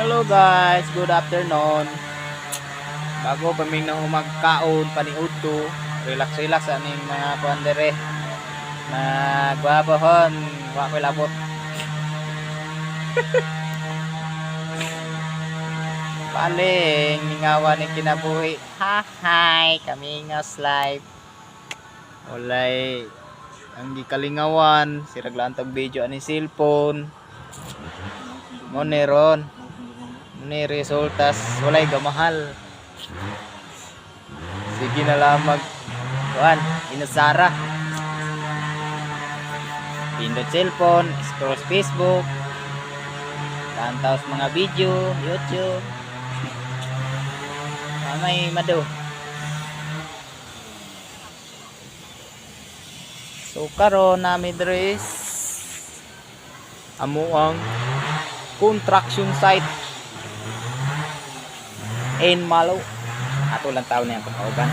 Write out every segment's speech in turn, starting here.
Hello guys, good afternoon. Bago paming nang umagkaon paniud to, relax aning mga kuandere. Magwapahon, wa ko labot. Paling ningawan ni kinabuhi. Hi, kami ngas live. Walay ang gikalingawan, siraglaan tag video ani cellphone. Moneron. Ni resultas walay gamahal. Sige na lamag kuan inusara pindot cellphone, scroll Facebook, tantaw sa mga video YouTube, may mado. So karon nami dres amo ang construction site in Malo. Ato lang taon na yung pagkauban.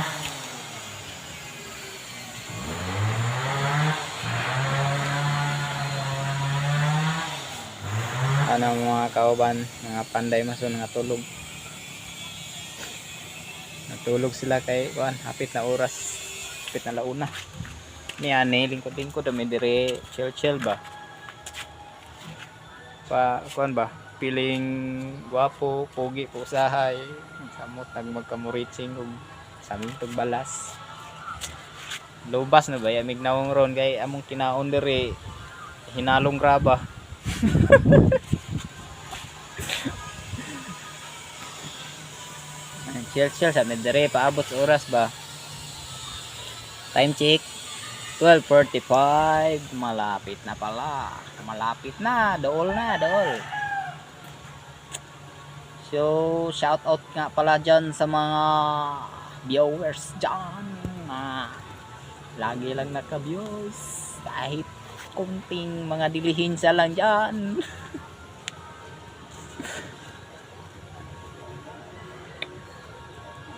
Ano mga kauban, mga panday maso natulog. Natulog sila kay kuan, hapit na oras, hapit na launa. Ni ani lingkod-lingkod dami dire chill ba. Pa kuan ba? Piling guwapo, pogi po usahay, samot nagmagkamuritsing og samintog balas. Lobas na ba yamig nawong ron kay among kinaon diri hinalong graba. Chill sa medere paabot sa oras ba. Time check 12:45. Malapit na pala. Malapit na, dool. So, shout out nga pala dyan sa mga viewers dyan. Lagi lang naka-views. Kahit kunting mga dilihinsa lang dyan.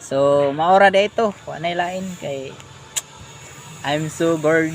So, maora dito. Wanay lain kay I'm so bored.